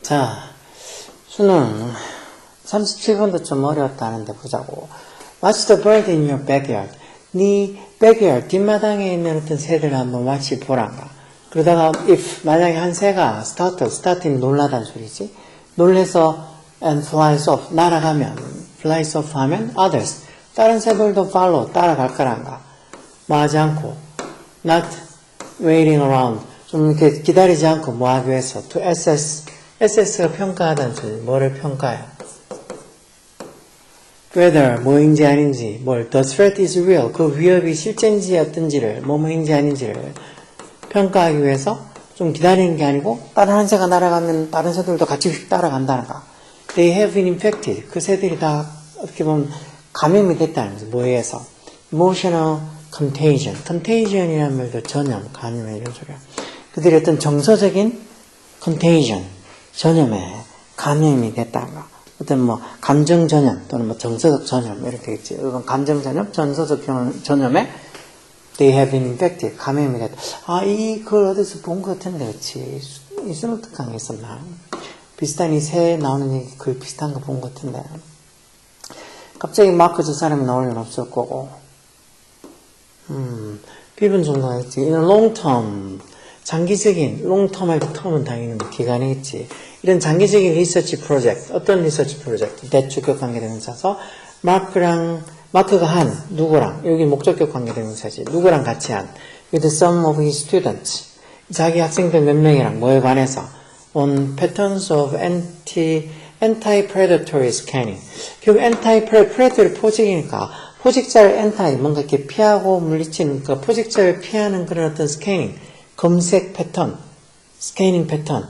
자, 수능 37번도 좀 어려웠다는데 보자고. What's the bird in your backyard? 네 backyard, 뒷마당에 있는 어떤 새들을 한번 마치 보란가. 그러다가 if, 만약에 한 새가 start는 놀라단 소리지. 놀래서 and flies off, 날아가면, flies off 하면 others, 다른 새들도 follow, 따라갈 거란가. 뭐 하지 않고, not waiting around, 좀 이렇게 기다리지 않고 뭐 하기 위해서, to assess가 평가하다는 소리. 뭐를 평가해요? whether, 뭐인지 아닌지, the threat is real, 그 위협이 실제인지 어떤지를, 뭐인지 아닌지를 평가하기 위해서 좀 기다리는 게 아니고, 다른 한 새가 날아가면 다른 새들도 같이 따라간다는가. They have been infected. 그 새들이 다 어떻게 보면 감염이 됐다는 거죠. 뭐에 의해서? Emotional contagion. contagion이라는 말도 전염, 감염 이런 소리야. 그들이 어떤 정서적인 contagion, 전염에 감염이 됐다는가. 어떤 감정 전염 또는 정서적 전염 이렇게 되겠지. 이건 감정 전염, 정서적 전염에 they have been infected. 감염이 됐다. 아, 이 글 어디서 본 것 같은데, 그렇지. 이 스노트강에 있었나? 비슷한 이 새 나오는 얘기 글 비슷한 거 본 것 같은데. 갑자기 마크 저 사람이 나올 일 없을 거고. 비분 정도가 있지. 이런 long term. 장기적인, long-term 할 때 term은 당연히 기간이겠지. 이런 장기적인 리서치 프로젝트, 어떤 리서치 프로젝트? 대주격 관계대명사서, 마크가 한, 누구랑, 여기 목적격 관계대명사지, 누구랑 같이 한, with some of his students, 자기 학생들 몇 명이랑 뭐에 관해서, on patterns of anti-predatory scanning. 결국 anti-predatory 포직이니까, 포직자를 anti, 뭔가 이렇게 피하고 물리치는, 그러니까 포직자를 피하는 그런 어떤 스캐닝, 검색 패턴, 스캐닝 패턴,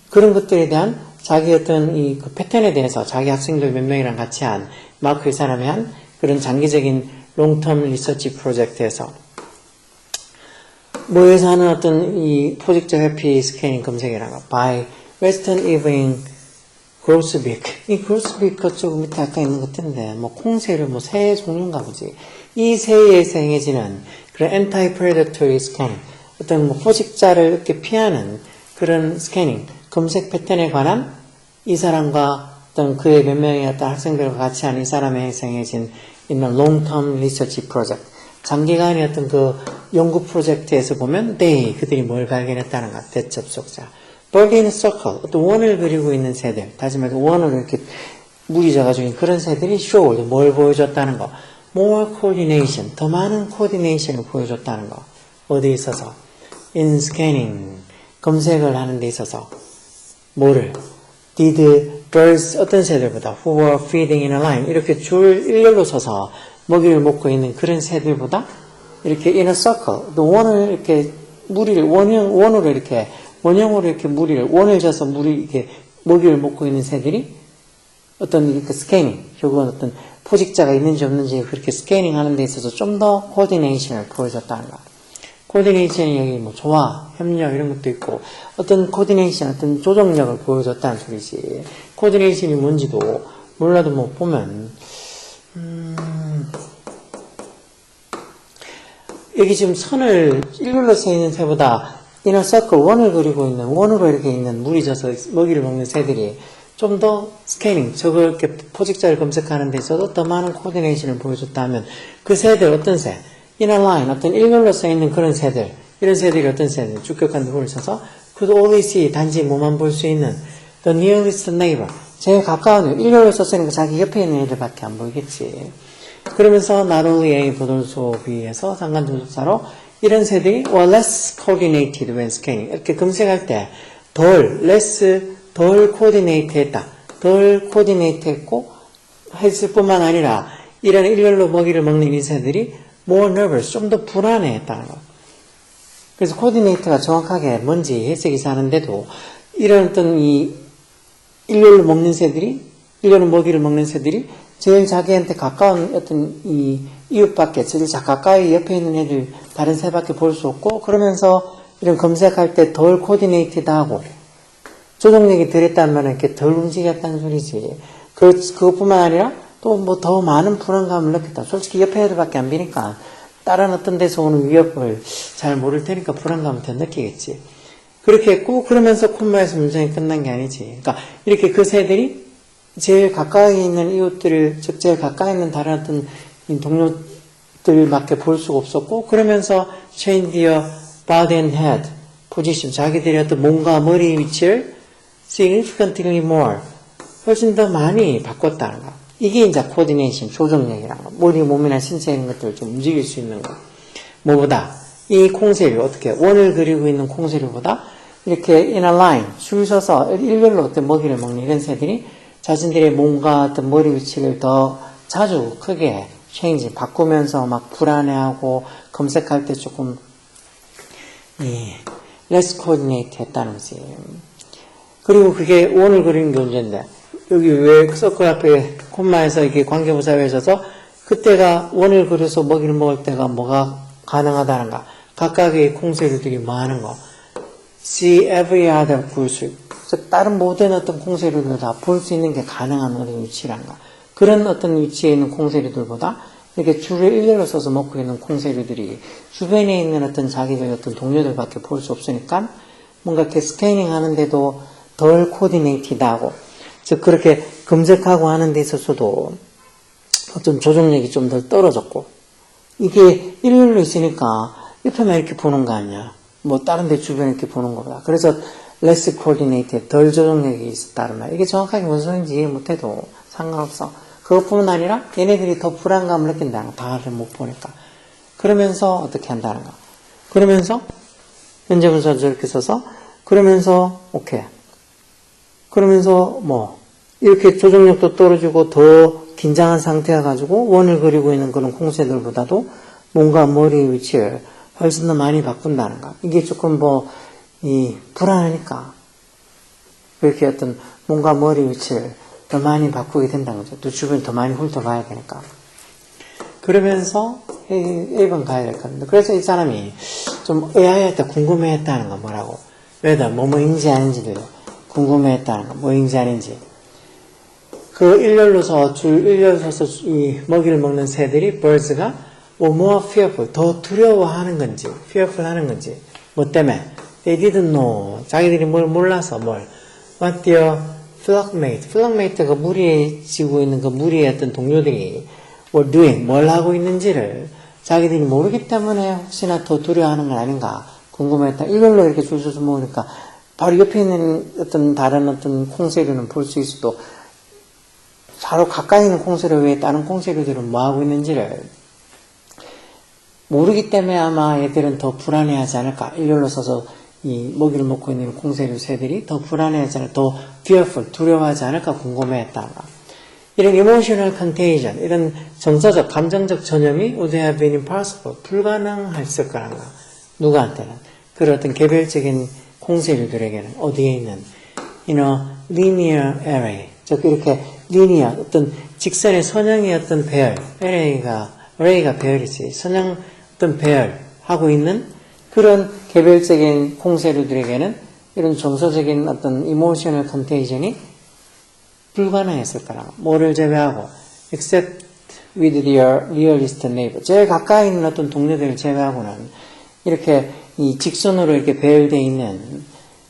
그런 것들에 대한 자기 어떤 그 패턴에 대해서 자기 학생들 몇 명이랑 같이 한 마크 이 사람이 한 그런 장기적인 롱텀 리서치 프로젝트에서 뭐에서 하는 어떤 이 포직자 회피 스캐닝 검색이라고 by Western Evening Grosbeak. 이 Grosbeak 그쪽 밑에 아까 있는 것 같은데 콩새를 새의 종류인가 보지. 이 새에서 행해지는 그런 anti-predatory scanning, 어떤 포식자를 이렇게 피하는 그런 스캐닝, 검색 패턴에 관한 이 사람과 어떤 그의 몇 명의 어떤 학생들과 같이 한 이 사람의 행해진 있는 long-term research project, 장기간의 어떤 그 연구 프로젝트에서 보면 그들이 뭘 발견했다는 것, 대접속자. bird in a circle, 어떤 원을 그리고 있는 새들, 다시 말해서 원으로 이렇게 물이 져가지고 그런 새들이 showed, 뭘 보여줬다는 거. more coordination, 더 많은 coordination을 보여줬다는 거. 어디에 있어서? in scanning, 검색을 하는 데 있어서. 뭐를? did birds, 어떤 새들보다 who were feeding in a line, 이렇게 줄 일렬로 서서 먹이를 먹고 있는 그런 새들보다 이렇게 in a circle, 또 원을 이렇게 무리를, 원으로 이렇게, 원형으로 이렇게 무리를, 원을 져서 이렇게 먹이를 먹고 있는 새들이 어떤 이렇게 스캐닝, 결국은 어떤 포직자가 있는지 없는지 그렇게 스캐닝 하는 데 있어서 좀 더 코디네이션을 보여줬다는 거. 코디네이션이 여기 조화, 협력 이런 것도 있고 어떤 코디네이션, 어떤 조정력을 보여줬다는 소리지. 코디네이션이 뭔지도 몰라도 보면 여기 지금 선을 일렬로 서 있는 새보다 이너 서클 원을 그리고 있는, 원으로 이렇게 있는 물이 져서 먹이를 먹는 새들이 좀 더 스캐닝, 저걸 이렇게 포직자를 검색하는 데 있어서 더 많은 코디네이션을 보여줬다면 그 새들 어떤 새? in a line, 어떤 일렬로 써 있는 그런 새들, 이런 새들이 어떤 새들? 주격한 누구를 써서 could only see, 단지 뭐만 볼 수 있는 the nearest neighbor, 제일 가까운 일렬로 썼으니까 자기 옆에 있는 애들밖에 안 보이겠지. 그러면서 not only A, but also B에서 상관조속사로 이런 새들이 were less coordinated when scanning, 이렇게 검색할 때 덜 코디네이트 했다. 덜 코디네이트 했고 했을 뿐만 아니라 이런 일렬로 먹이를 먹는 이 새들이 more nervous, 좀 더 불안해 했다는 거. 그래서 코디네이트가 정확하게 뭔지 해석이 사는데도 이런 어떤 이 일렬로 먹는 새들이, 일렬로 먹이를 먹는 새들이 제일 자기한테 가까운 어떤 이 이웃밖에, 제일 가까이 옆에 있는 애들, 다른 새밖에 볼 수 없고, 그러면서 이런 검색할 때 덜 코디네이트하고 조정력이 덜했다는 말은 이렇게 덜 움직였다는 소리지. 그것뿐만 아니라 또 뭐 더 많은 불안감을 느꼈다. 솔직히 옆에 애들밖에 안 비니까 다른 어떤 데서 오는 위협을 잘 모를 테니까 불안감을 더 느끼겠지. 그렇게 했고, 그러면서 콤마에서 문장이 끝난 게 아니지. 그러니까 이렇게 그 새들이 제일 가까이 있는 이웃들을, 즉 제일 가까이 있는 다른 어떤 동료들밖에 볼 수가 없었고, 그러면서 change their body and head position, 자기들의 어떤 몸과 머리 위치를 significantly more, 훨씬 더 많이 바꿨다는 거. 이게 이제 coordination, 조정력이라는 거. 머리, 몸이나 신체 이런 것들을 좀 움직일 수 있는 거. 뭐보다 이 콩새를 어떻게 원을 그리고 있는 콩새류보다 이렇게 in a line 줄 서서 일렬로 어떤 먹이를 먹는 이런 새들이 자신들의 몸과 어떤 머리 위치를 더 자주 크게 change 바꾸면서 막 불안해하고 검색할 때 조금 less coordinate 했다는 거지. 그리고 그게 원을 그리는 게 문제인데 여기 왜 서클 앞에 콤마에서 이렇게 관계부사에 있어서 그때가 원을 그려서 먹이를 먹을 때가 뭐가 가능하다는가? 각각의 콩새류들이 많은 거. See every other group. 즉 다른 모든 어떤 콩새류들 다 볼 수 있는 게 가능한 어떤 위치란가. 그런 어떤 위치에 있는 콩새류들보다 이렇게 줄을 일렬로 써서 먹고 있는 콩새류들이 주변에 있는 어떤 자기들 어떤 동료들밖에 볼 수 없으니까 뭔가 이렇게 스캐닝 하는데도 덜 코디네이티드하고, 즉 그렇게 검색하고 하는 데 있어서도 어떤 조정력이 좀 더 떨어졌고, 이게 일렬로 있으니까 옆에만 이렇게 보는 거 아니야. 뭐 다른 데 주변에 이렇게 보는 거보다. 그래서 less coordinated, 덜 조정력이 있었다는 말. 이게 정확하게 무슨 소리인지 이해 못해도 상관없어. 그것뿐만 아니라 얘네들이 더 불안감을 느낀다는 거. 다를 못 보니까. 그러면서 어떻게 한다는 거. 그러면서 현재 분사 저렇게 써서 그러면서 오케이. 그러면서 뭐 이렇게 조정력도 떨어지고 더 긴장한 상태여가지고 원을 그리고 있는 그런 콩새들보다도 몸과 머리 위치를 훨씬 더 많이 바꾼다는 거. 이게 조금 불안하니까 그렇게 어떤 몸과 머리 위치를 더 많이 바꾸게 된다는 거죠. 또 주변을 더 많이 훑어봐야 되니까. 그러면서 A번 가야 될 겁니다. 그래서 이 사람이 좀 의아했다, 궁금해했다는 거 뭐라고. 왜다 뭐뭐인지 아닌지도 궁금해했다는 거, 뭐인지 아닌지. 그 일렬로서 줄 일렬 서서 이 먹이를 먹는 새들이 birds가 more fearful, 더 두려워하는 건지, fearful 하는 건지, 뭐 때문에 they didn't know, 자기들이 뭘 몰라서 what their flockmate가 무리에 지고 있는 그 무리의 어떤 동료들이 were doing, 뭘 하고 있는지를 자기들이 모르기 때문에 혹시나 더 두려워하는 건 아닌가 궁금했다. 일렬로 이렇게 줄 서서 먹으니까 바로 옆에 있는 어떤 다른 어떤 콩새류는 볼 수 있어도 바로 가까이 있는 콩새류 외에 다른 콩새류들은 뭐 하고 있는지를 모르기 때문에 아마 얘들은 더 불안해하지 않을까. 일렬로 서서 이 먹이를 먹고 있는 콩새류 새들이 더 불안해하지 않을까, 더 fearful, 두려워하지 않을까 궁금해했다가. 이런 emotional contagion, 이런 정서적, 감정적 전염이 would have been impossible, 불가능했을 거란가. 누구한테는. 그런 어떤 개별적인 콩새류들에게는 어디에 있는 in a linear array, 즉 이렇게 linear, 어떤 직선의 선형의 어떤 배열, array가 배열이지, 선형 어떤 배열하고 있는 그런 개별적인 콩새류들에게는 이런 정서적인 어떤 emotional contagion이 불가능했을 거라. 뭐를 제외하고 except with their realist neighbor. 제일 가까이 있는 어떤 동료들을 제외하고는 이렇게 이 직선으로 이렇게 배열되어 있는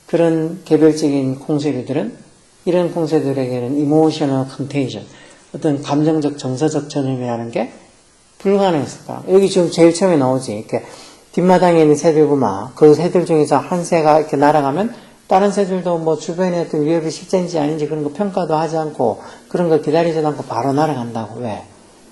그런 개별적인 콩새류들은 이런 콩새들에게는 emotional contagion, 어떤 감정적 정서적 전염이라는 게 불가능했을 거라. 여기 지금 제일 처음에 나오지. 이렇게 뒷마당에 있는 새들구만. 그 새들 중에서 한 새가 이렇게 날아가면 다른 새들도 뭐 주변에 어떤 위협이 실제인지 아닌지 그런 거 평가도 하지 않고 그런 거 기다리지도 않고 바로 날아간다고. 왜?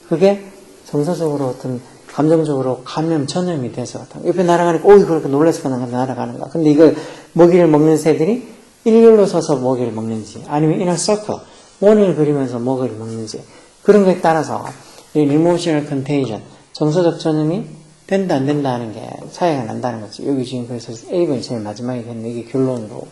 그게 정서적으로 어떤 감정적으로 감염 전염이 돼서 옆에 날아가니까 오이 그렇게 놀라서 날아가는 거야. 근데 이걸 먹이를 먹는 새들이 일렬로 서서 먹이를 먹는지 아니면 in a circle 원을 그리면서 먹이를 먹는지 그런 거에 따라서 이 emotional contagion 정서적 전염이 된다 안 된다 하는 게 차이가 난다는 거지. 여기 지금 그래서 A번이 제일 마지막에 했는데 이게 결론으로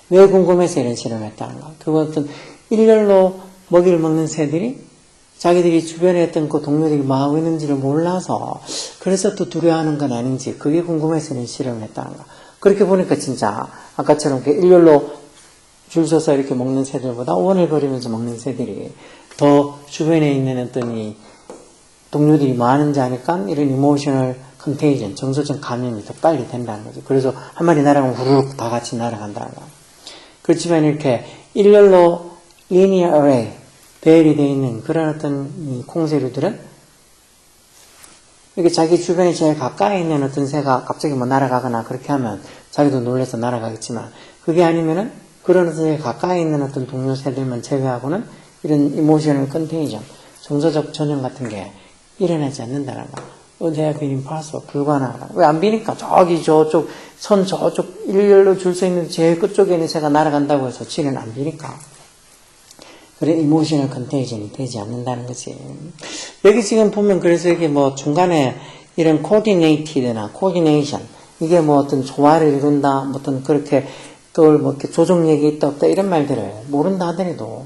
왜 궁금해서 이런 실험했다는가. 그건 어떤 일렬로 먹이를 먹는 새들이 자기들이 주변에 있던 그 동료들이 뭐 하고 있는지를 몰라서 그래서 또 두려워하는 건 아닌지 그게 궁금해서 이런 실험을 했다는가. 그렇게 보니까 진짜 아까처럼 일렬로 줄 서서 이렇게 먹는 새들보다 원을 그리면서 먹는 새들이 더 주변에 있는 어떤 이 동료들이 뭐 하는지 아니까 이런 이모셔널 컨테이전, 정서적 감염이 더 빨리 된다는 거죠. 그래서 한 마리 날아가면 후루룩 다 같이 날아간다는 거. 그렇지만 이렇게 일렬로 linear array, 배열이 되어 있는 그런 어떤 이 콩새류들은 이렇게 자기 주변에 제일 가까이 있는 어떤 새가 갑자기 뭐 날아가거나 그렇게 하면 자기도 놀라서 날아가겠지만 그게 아니면은 그런 어떤 가까이 있는 어떤 동료 새들만 제외하고는 이런 이모셔널 컨테이전, 정서적 전염 같은 게 일어나지 않는다는 거. They have been impossible. 불가능하다. 왜 안 비니까? 저기 저쪽 선 저쪽 일렬로 줄 서 있는 제일 끝쪽에 있는 새가 날아간다고 해서 지는 안 비니까. 그래 이모셔널 컨테이전이 되지 않는다는 거지. 여기 지금 보면 그래서 이게 뭐 중간에 이런 coordinated나 coordination 이게 뭐 어떤 조화를 이룬다, 뭐 어떤 그렇게 또 뭐 이렇게 조종력이 있다 없다 이런 말들을 모른다 하더라도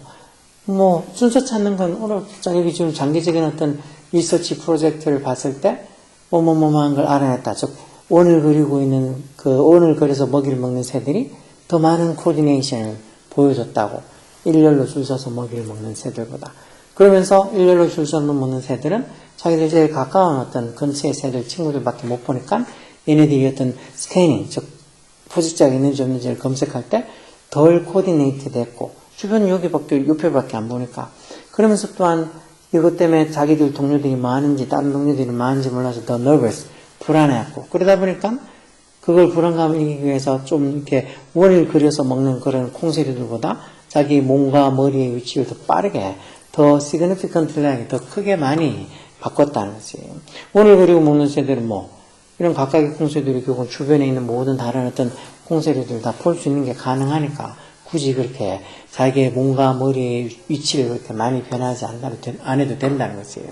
뭐 순서 찾는 건 어렵죠. 여기 지금 장기적인 어떤 리서치 프로젝트를 봤을 때 뭐뭐뭐한 걸 알아냈다. 즉 원을 그리고 있는 그 원을 그려서 먹이를 먹는 새들이 더 많은 코디네이션을 보여줬다고. 일렬로 줄 서서 먹이를 먹는 새들보다. 그러면서 일렬로 줄 서서 먹는 새들은 자기들 제일 가까운 어떤 근처의 새들 친구들밖에 못 보니까 얘네들이 어떤 스캐닝, 즉 포식자가 있는지 없는지를 검색할 때 덜 코디네이트 됐고 주변 여기밖에 옆에밖에 안 보니까 그러면서 또한 이것 때문에 자기들 동료들이 많은지 다른 동료들이 많은지 몰라서 더 nervous, 불안해했고 그러다 보니까 그걸 불안감을 이기기 위해서 좀 이렇게 원을 그려서 먹는 그런 콩새류들보다 자기 몸과 머리의 위치를 더 빠르게 더 significantly 더 크게 많이 바꿨다는 거지. 원을 그리고 먹는 새들은 뭐 이런 각각의 콩새들이 결국 주변에 있는 모든 다른 어떤 콩새류들 다 볼 수 있는 게 가능하니까 굳이 그렇게 자기의 몸과 머리의 위치를 그렇게 많이 변하지 안 해도 된다는 거지.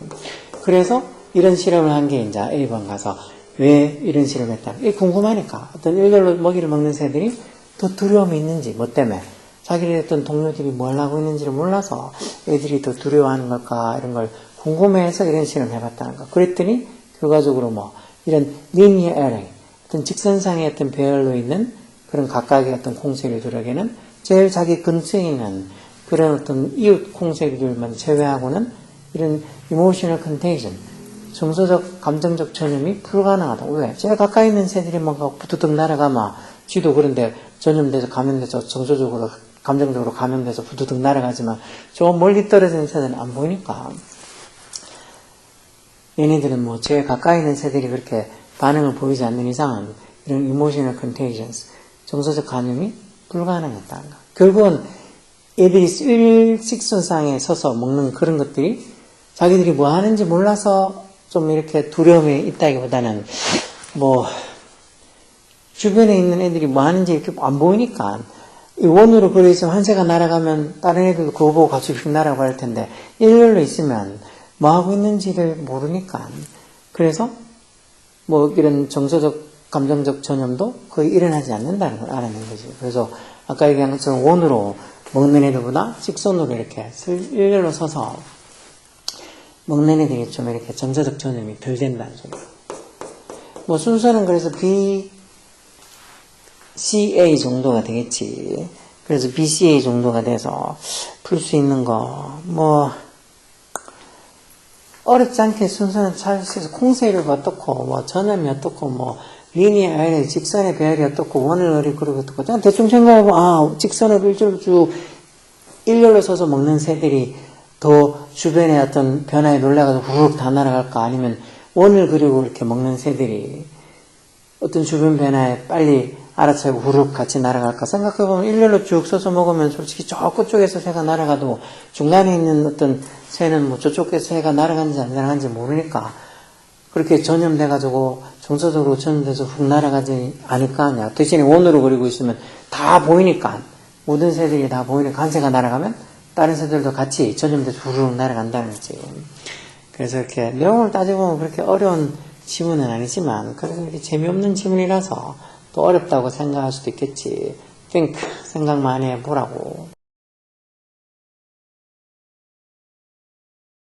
그래서 이런 실험을 한 게 이제 A번 가서 왜 이런 실험을 했다? 이게 궁금하니까 어떤 일렬로 먹이를 먹는 새들이 더 두려움이 있는지 뭐 때문에 자기의 어떤 동료들이 뭘 하고 있는지를 몰라서 애들이 더 두려워하는 걸까 이런 걸 궁금해해서 이런 실험을 해봤다는 거. 그랬더니 결과적으로 뭐 이런 linear array 어떤 직선상의 어떤 배열로 있는 그런 각각의 어떤 콩새류들에게는 제일 자기 근처에 있는 그런 어떤 이웃 콩새류들만 제외하고는 이런 emotional contagion 정서적 감정적 전염이 불가능하다. 왜? 제일 가까이 있는 새들이 뭔가 부두둑 날아가면 쥐도 그런데 전염돼서 감염돼서 정서적으로 감정적으로 감염돼서 부두둑 날아가지만 저 멀리 떨어지는 새들은 안 보이니까 얘네들은 뭐 제일 가까이 있는 새들이 그렇게 반응을 보이지 않는 이상은 이런 emotional contagions 정서적 감염이 불가능했다는 거. 결국은 애들이 일직선상에 서서 먹는 그런 것들이 자기들이 뭐 하는지 몰라서 좀 이렇게 두려움이 있다기보다는 뭐 주변에 있는 애들이 뭐 하는지 이렇게 안 보이니까 이 원으로 그려있으면 한 새가 날아가면 다른 애들도 그거 보고 같이 휙 날아가고 할 텐데 일렬로 있으면 뭐 하고 있는지를 모르니까 그래서 뭐 이런 정서적 감정적 전염도 거의 일어나지 않는다는 걸 알아낸 거지. 그래서 아까 얘기한 것처럼 원으로 먹는 애들보다 직선으로 이렇게 일렬로 서서 먹는 애들이 좀 이렇게 정서적 전염이 덜 된다는 소리. 뭐 순서는 그래서 BCA 정도가 되겠지. 그래서 BCA 정도가 돼서 풀 수 있는 거, 뭐, 어렵지 않게 순서는 잘 쓰여서 콩새를 어떻고, 뭐, 전염이 어떻고, 뭐, 리니어 아이레 직선의 배열이 어떻고, 원을 그리고 어떻고, 그냥 대충 생각해보면, 아, 직선으로 일주일로 쭉 일렬로 서서 먹는 새들이 더 주변의 어떤 변화에 놀라가지고 후룩 다 날아갈까? 아니면 원을 그리고 이렇게 먹는 새들이 어떤 주변 변화에 빨리 알아차고 후룩 같이 날아갈까? 생각해보면 일렬로 쭉 서서 먹으면 솔직히 저 끝쪽에서 새가 날아가도 중간에 있는 어떤 새는 뭐 저쪽에서 새가 날아가는지 안 날아가는지 모르니까 그렇게 전염돼가지고 정서적으로 전염돼서 훅 날아가지 않을 거 아니야. 대신에 원으로 그리고 있으면 다 보이니까 모든 새들이 다 보이니까 한 새가 날아가면 다른 새들도 같이 전염돼서 후루룩 날아간다는 거지. 그래서 이렇게 내용을 따져보면 그렇게 어려운 지문은 아니지만 그래서 이렇게 재미없는 지문이라서 또 어렵다고 생각할 수도 있겠지. think 생각 많이 해보라고.